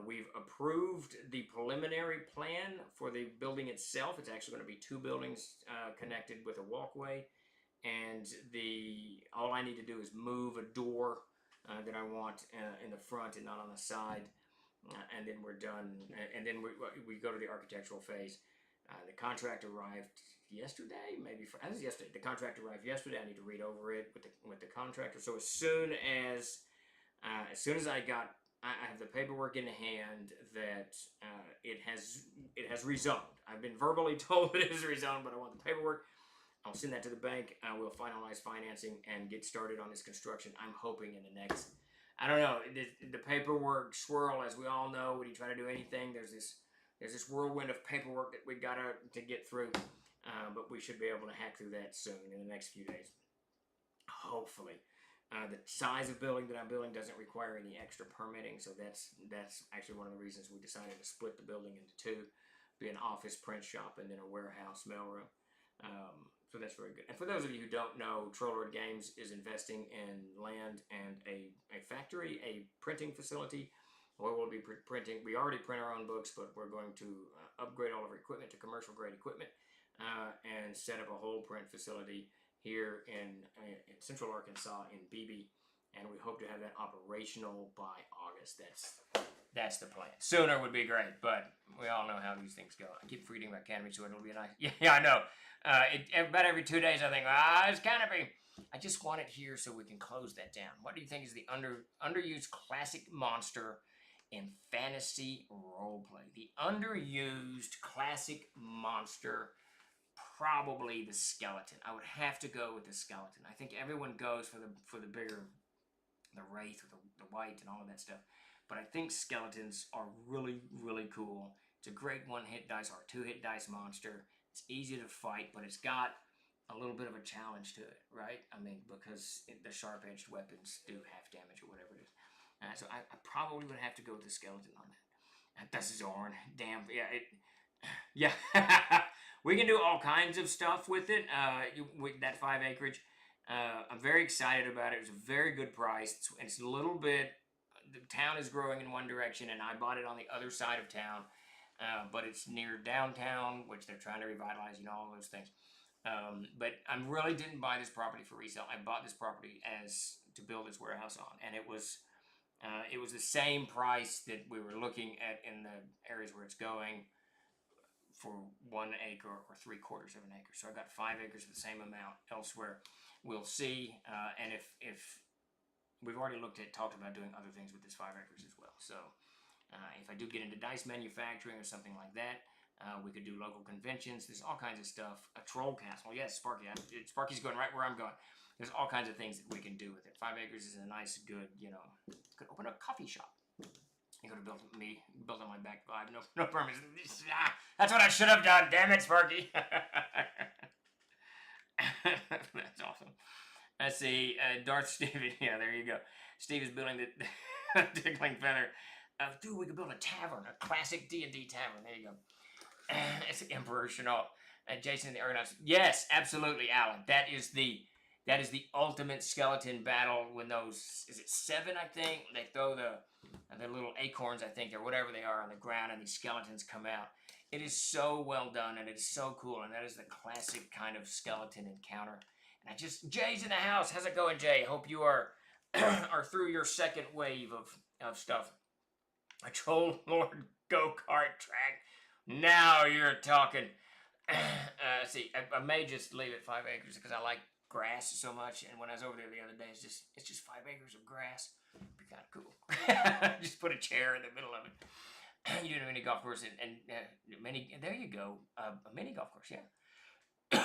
We've approved the preliminary plan for the building itself. It's actually going to be 2 buildings connected with a walkway, and all I need to do is move a door that I want in the front and not on the side. And then we're done, and then we go to the architectural phase. The contract arrived yesterday, it was yesterday. The contract arrived yesterday. I need to read over it with the contractor. So as soon as I have the paperwork in hand that it has rezoned. I've been verbally told that it is rezoned, but I want the paperwork. I'll send that to the bank. We'll finalize financing and get started on this construction. I'm hoping in the next. I don't know, the paperwork swirl, as we all know, when you try to do anything, there's this whirlwind of paperwork that we got to get through, but we should be able to hack through that soon in the next few days, hopefully. The size of building that I'm building doesn't require any extra permitting, so that's actually one of the reasons we decided to split the building into 2, be an office, print shop, and then a warehouse, mailroom. So that's very good. And for those of you who don't know, Trollord Games is investing in land and a factory, a printing facility, where we'll be printing. We already print our own books, but we're going to upgrade all of our equipment to commercial grade equipment and set up a whole print facility here in Central Arkansas in Beebe, and we hope to have that operational by August. That's the plan. Sooner would be great, but we all know how these things go. I keep reading about Canopy, so it'll be nice. Yeah, I know. About every 2 days, I think, it's Canopy. I just want it here so we can close that down. What do you think is the underused classic monster in fantasy roleplay? The underused classic monster, probably the skeleton. I would have to go with the skeleton. I think everyone goes for the bigger, the wraith with the white and all of that stuff. But I think skeletons are really, really cool. It's a great 1-hit dice or 2-hit dice monster. It's easy to fight, but it's got a little bit of a challenge to it, right? I mean, because the sharp-edged weapons do half damage or whatever it is. So I probably would have to go with the skeleton on that. That's Zorn. Damn, yeah. We can do all kinds of stuff with it, with that 5 acreage. I'm very excited about it. It's a very good price. It's a little bit. The town is growing in one direction, and I bought it on the other side of town, but it's near downtown, which they're trying to revitalize, all those things. But I really didn't buy this property for resale. I bought this property as to build this warehouse on, and it was the same price that we were looking at in the areas where it's going for 1 acre or 3/4 of an acre. So I got 5 acres of the same amount elsewhere. We'll see, and if we've already talked about doing other things with this 5 acres as well. So if I do get into dice manufacturing or something like that, we could do local conventions. There's all kinds of stuff. A troll castle. Yes, Sparky. Sparky's going right where I'm going. There's all kinds of things that we can do with it. 5 acres is a nice, good, could open a coffee shop. You could have built on my back 5. No permits. That's what I should have done. Damn it, Sparky. That's awesome. Let's see. Darth Steven. Yeah, there you go. Steve is building the tickling feather. Dude, we could build a tavern, a classic D&D tavern. There you go. It's Emperor Chenault. Jason and the Argonauts. Yes, absolutely, Alan. That is the ultimate skeleton battle when those, is it 7, I think? They throw the little acorns, I think, or whatever they are on the ground, and these skeletons come out. It is so well done, and it is so cool, and that is the classic kind of skeleton encounter. And Jay's in the house. How's it going, Jay? Hope you are through your second wave of stuff. A Troll Lord go-kart track. Now you're talking. See, I may just leave it 5 acres because I like grass so much, and when I was over there the other day, it's just 5 acres of grass. It'd be kind of cool. Just put a chair in the middle of it. You do a mini golf course and there you go, a mini golf course, yeah.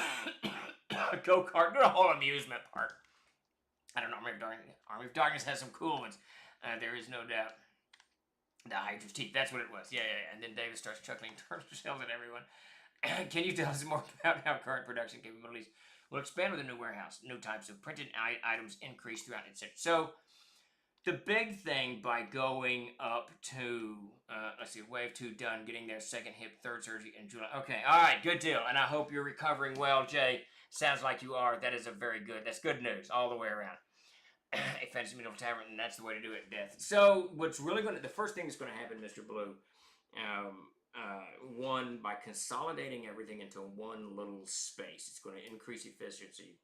A go-kart, a whole amusement park. I don't know, Army of Darkness has some cool ones. There is no doubt. The Hydra's teeth, that's what it was. Yeah. And then David starts chuckling, turns shells at everyone. Can you tell us more about how current production capabilities will expand with a new warehouse, new types of printed items increase throughout, etc. So the big thing by going up to, let's see, wave 2 done, getting their second hip, third surgery in July. Okay, all right, good deal. And I hope you're recovering well, Jay. Sounds like you are. That is that's good news all the way around. A fantasy medieval tavern, and that's the way to do it, Death. So what's really the first thing that's going to happen, Mr. Blue, one, by consolidating everything into one little space, it's going to increase efficiency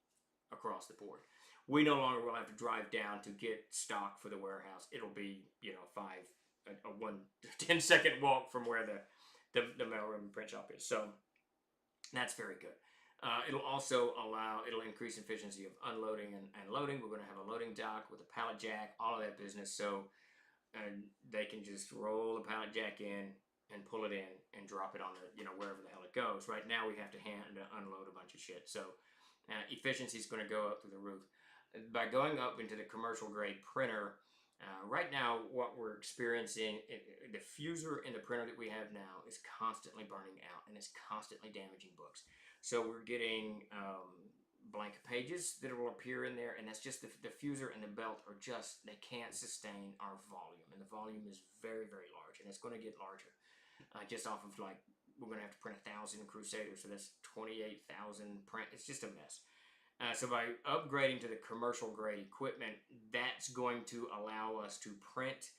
across the board. We no longer will have to drive down to get stock for the warehouse. It'll be, a 10-second walk from where the mailroom and print shop is. So that's very good. It'll also it'll increase efficiency of unloading and loading. We're going to have a loading dock with a pallet jack, all of that business. So they can just roll the pallet jack in and pull it in and drop it on the, wherever the hell it goes. Right now we have to unload a bunch of shit. So efficiency is going to go up through the roof. By going up into the commercial grade printer, right now what we're experiencing, the fuser in the printer that we have now is constantly burning out and is constantly damaging books. So we're getting blank pages that will appear in there, and that's just the fuser and the belt are they can't sustain our volume, and the volume is very, very large, and it's going to get larger. Just off of we're going to have to print 1,000 Crusaders, so that's 28,000 print. It's just a mess. So by upgrading to the commercial grade equipment, that's going to allow us to print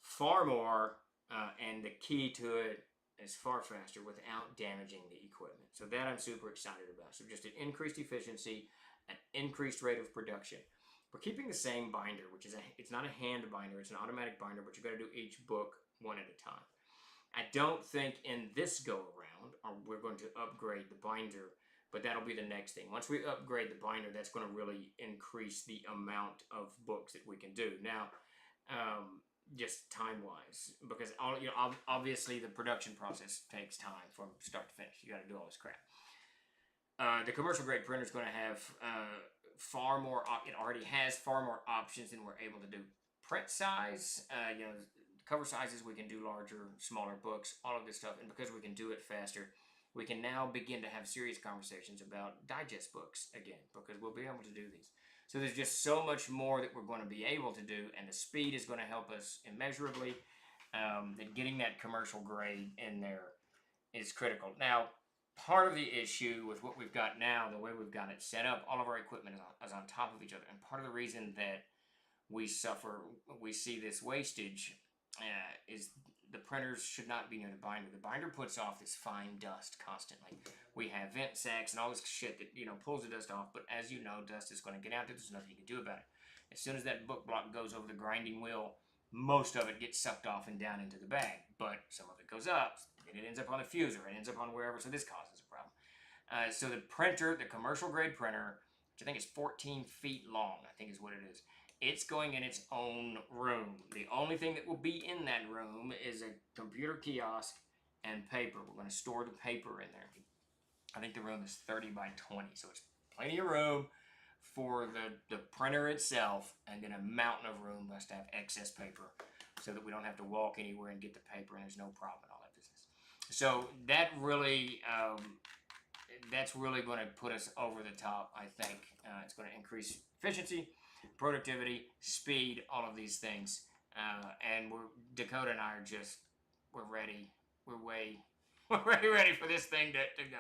far more, and the key to it is far faster without damaging the equipment. So that I'm super excited about. So just an increased efficiency, an increased rate of production. We're keeping the same binder, which is it's not a hand binder, it's an automatic binder, but you've got to do each book one at a time. I don't think in this go around we're going to upgrade the binder, but that'll be the next thing. Once we upgrade the binder, that's going to really increase the amount of books that we can do. Now, just time-wise, because obviously the production process takes time from start to finish. You got to do all this crap. The commercial grade printer is going to have far more. It already has far more options than we're able to do. Print size, cover sizes, we can do larger, smaller books, all of this stuff, and because we can do it faster, we can now begin to have serious conversations about digest books again, because we'll be able to do these. So there's just so much more that we're going to be able to do, and the speed is going to help us immeasurably. That getting that commercial grade in there is critical. Now, part of the issue with what we've got now, the way we've got it set up, all of our equipment is on top of each other, and part of the reason that we see this wastage is the printers should not be near the binder. The binder puts off this fine dust constantly. We have vent sacks and all this shit that, pulls the dust off, but as you know, dust is going to get out there. There's nothing you can do about it. As soon as that book block goes over the grinding wheel, most of it gets sucked off and down into the bag, but some of it goes up, and it ends up on the fuser, it ends up on wherever, so this causes a problem. So the printer, the commercial grade printer, which I think is 14 feet long, I think is what it is, it's going in its own room. The only thing that will be in that room is a computer kiosk and paper. We're going to store the paper in there. I think the room is 30 by 20, so it's plenty of room for the printer itself, and then a mountain of room for us to have excess paper so that we don't have to walk anywhere and get the paper, and there's no problem and all that business. So that really, that's really going to put us over the top, I think. It's going to increase efficiency, productivity, speed, all of these things. And Dakota and I are just, we're ready. We're ready for this thing to go.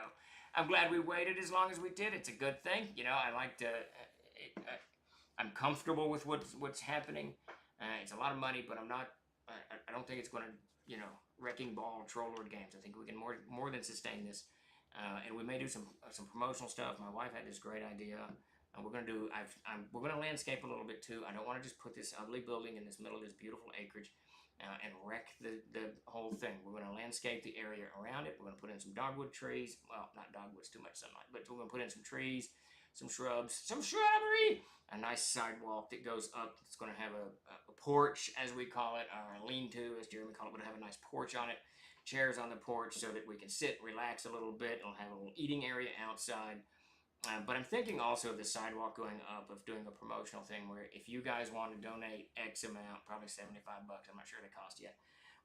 I'm glad we waited as long as we did. It's a good thing. I like to, I'm comfortable with what's happening. It's a lot of money, but I don't think it's going to, wrecking ball, troll lord games. I think we can more than sustain this. And we may do some promotional stuff. My wife had this great idea. We're gonna landscape a little bit too. I don't want to just put this ugly building in this middle of this beautiful acreage and wreck the whole thing. We're gonna landscape the area around it. We're gonna put in some dogwood trees. Well, not dogwoods, too much sunlight, but we're gonna put in some trees, some shrubs, some shrubbery, a nice sidewalk that goes up. It's gonna have a porch, as we call it, or a lean-to, as Jeremy called it. We're gonna have a nice porch on it. Chairs on the porch so that we can sit, relax a little bit. It'll have a little eating area outside. But I'm thinking also of the sidewalk going up, of doing a promotional thing where if you guys want to donate X amount, probably $75, I'm not sure the cost yet,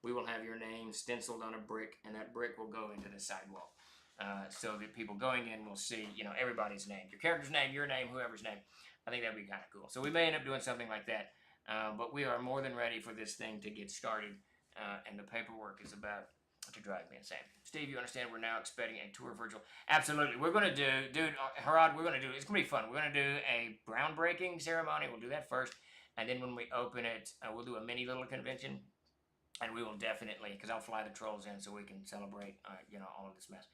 we will have your name stenciled on a brick, and that brick will go into the sidewalk. So that people going in will see, everybody's name. Your character's name, your name, whoever's name. I think that'd be kind of cool. So we may end up doing something like that. But we are more than ready for this thing to get started. And the paperwork is about to drive me insane. Steve, you understand we're now expecting a tour virtual? Absolutely. We're going to do, Harad, it's going to be fun. We're going to do a groundbreaking ceremony. We'll do that first. And then when we open it, we'll do a mini little convention. And we will definitely, because I'll fly the trolls in so we can celebrate, all of this mess.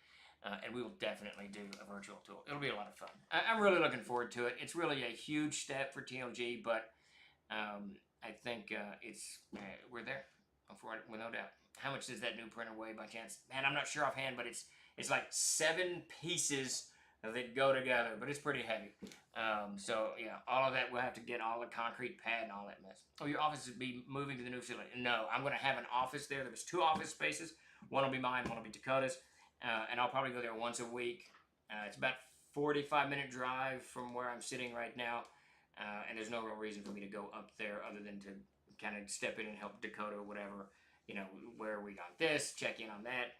And we will definitely do a virtual tour. It'll be a lot of fun. I'm really looking forward to it. It's really a huge step for TLG, but I think we're there, with no doubt. How much does that new printer weigh by chance? Man, I'm not sure offhand, but it's like 7 pieces that go together, but it's pretty heavy. So yeah, all of that, we'll have to get all the concrete pad and all that mess. Oh, your office would be moving to the new facility? No, I'm going to have an office there. There was 2 office spaces. One will be mine, one will be Dakota's. And I'll probably go there once a week. It's about 45-minute drive from where I'm sitting right now. And there's no real reason for me to go up there other than to kind of step in and help Dakota or whatever. Where are we on this, check in on that.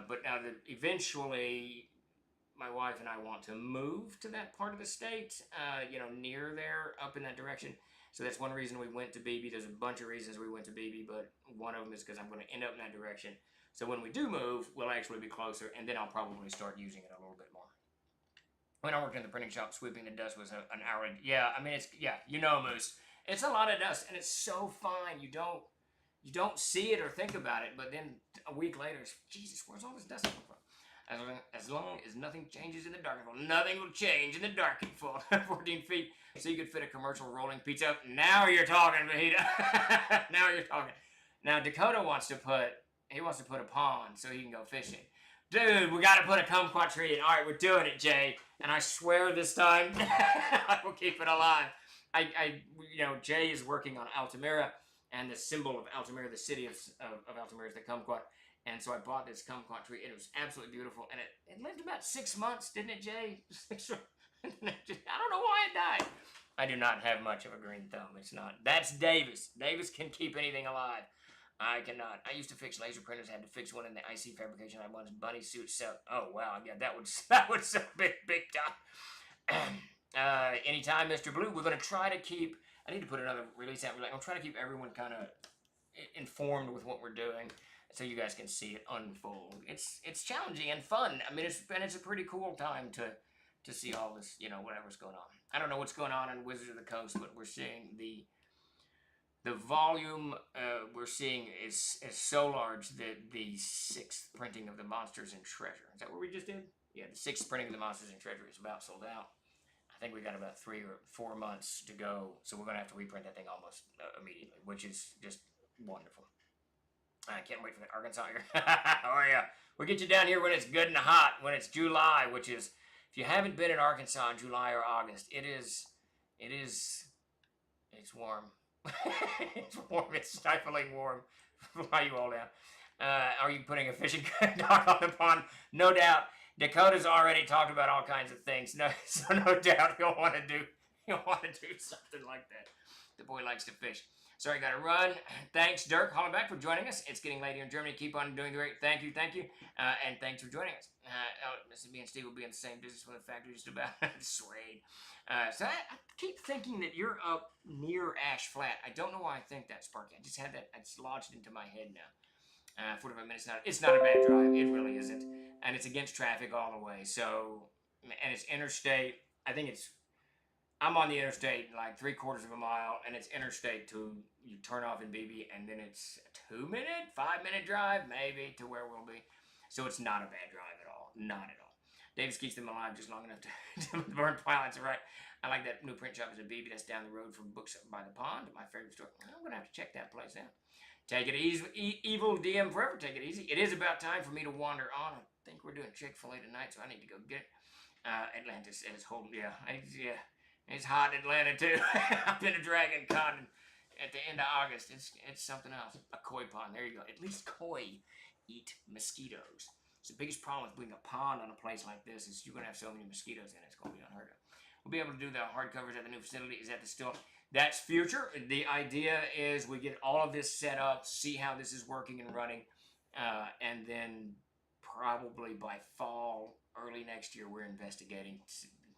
But now eventually, my wife and I want to move to that part of the state, near there, up in that direction. So that's one reason we went to Beebe. There's a bunch of reasons we went to Beebe, but one of them is because I'm going to end up in that direction. So when we do move, we'll actually be closer, and then I'll probably start using it a little bit more. When I worked in the printing shop, sweeping the dust was an hour. Yeah, I mean, Moose. It's a lot of dust, and it's so fine. You don't see it or think about it, but then a week later, Jesus, where's all this dust coming from? As long as nothing changes in the dark, nothing will change in the dark. 14 feet, so you could fit a commercial rolling pizza. Now you're talking, Vahita. Now you're talking. Now Dakota wants to put a pond so he can go fishing. Dude, we got to put a kumquat tree in. All right, we're doing it, Jay. And I swear this time, I will keep it alive. Jay is working on Altamira, and the symbol of Altamira, the city of Altamira, is the kumquat. And so I bought this kumquat tree, and it was absolutely beautiful. And it lived about 6 months, didn't it, Jay? I don't know why it died. I do not have much of a green thumb. It's not. That's Davis. Davis can keep anything alive. I cannot. I used to fix laser printers. I had to fix one in the IC fabrication. I wanted bunny suit. So, oh wow, yeah, that would so big time. Anytime, Mr. Blue. We're gonna try to keep. I need to put another release out. I'm trying to keep everyone kind of informed with what we're doing, so you guys can see it unfold. It's challenging and fun. I mean, it's a pretty cool time to see all this, whatever's going on. I don't know what's going on in Wizards of the Coast, but we're seeing The volume we're seeing is so large that the sixth printing of the Monsters and Treasure. Is that what we just did? Yeah, the sixth printing of the Monsters and Treasure is about sold out. I think we got about 3 or 4 months to go, so we're gonna have to reprint that thing almost immediately, which is just wonderful. I can't wait for that Arkansas here. Oh yeah, we'll get you down here when it's good and hot, when it's July, which is, if you haven't been in Arkansas in July or August, it's warm. It's warm. It's stifling warm. Fly you all down. Are you putting a fishing dock on the pond? No doubt. Dakota's already talked about all kinds of things. No, so no doubt he'll want to do something like that. The boy likes to fish. Sorry, got to run. Thanks, Dirk Hollenbeck, for joining us. It's getting late here in Germany. Keep on doing great. Thank you. And thanks for joining us. Me and Steve will be in the same business with the factory just about. Sweet. So I keep thinking that you're up near Ash Flat. I don't know why I think that, Sparky. I just had that. It's lodged into my head now. 45 minutes. It's not a bad drive. It really isn't. And it's against traffic all the way. So, and it's interstate. I'm on the interstate like 3/4 of a mile, and it's interstate to, you turn off in BB, and then it's a 2-minute, 5-minute drive, maybe, to where we'll be. So it's not a bad drive at all. Not at all. Davis keeps them alive just long enough to burn pilots, right? I like that new print shop is in BB. That's down the road from Books by the Pond, my favorite store. I'm going to have to check that place out. Take it easy, evil DM forever. Take it easy. It is about time for me to wander on. I think we're doing Chick-fil-A tonight, so I need to go get it. Atlantis is holding, yeah. It's hot in Atlanta, too. I've been to Dragon Con at the end of August. It's something else. A koi pond. There you go. At least koi eat mosquitoes. So the biggest problem with being a pond on a place like this is you're going to have so many mosquitoes in it. It's going to be unheard of. We'll be able to do the hardcovers at the new facility. Is at the still. That's future. The idea is we get all of this set up, see how this is working and running, and then probably by fall, early next year, we're investigating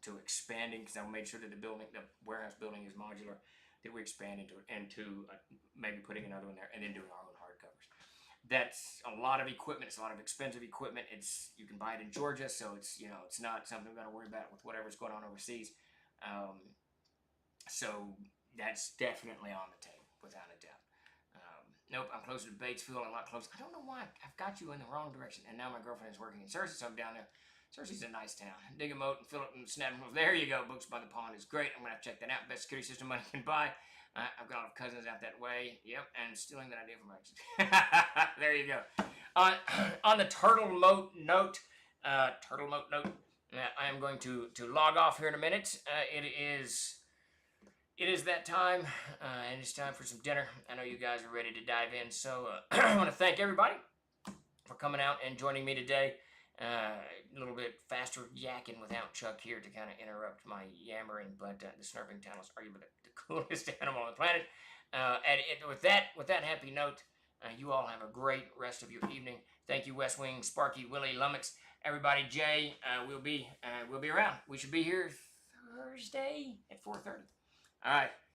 to expanding, because I made sure that the warehouse building is modular, that we expand into maybe putting another one there, and then doing our own hardcovers. That's a lot of equipment. It's a lot of expensive equipment. You can buy it in Georgia, so it's not something we've got to worry about with whatever's going on overseas. So that's definitely on the table, without a doubt. Nope, I'm closer to Batesville, a lot closer. I don't know why. I've got you in the wrong direction, and now my girlfriend is working in Cersei, so I'm down there. Cersei's a nice town. Dig a moat and fill it and snap them. There you go. Books by the Pond is great. I'm going to have to check that out. Best security system money can buy. I've got a lot of cousins out that way. Yep, and stealing that idea from my There you go. On the turtle moat note, I am going to log off here in a minute. It is that time, and it's time for some dinner. I know you guys are ready to dive in, so I want to thank everybody for coming out and joining me today. A little bit faster yakking without Chuck here to kind of interrupt my yammering, but the snurping town is arguably the coolest animal on the planet. With that happy note, you all have a great rest of your evening. Thank you, West Wing, Sparky, Willie, Lummox, everybody. Jay, we'll be around. We should be here Thursday at 4:30. All right.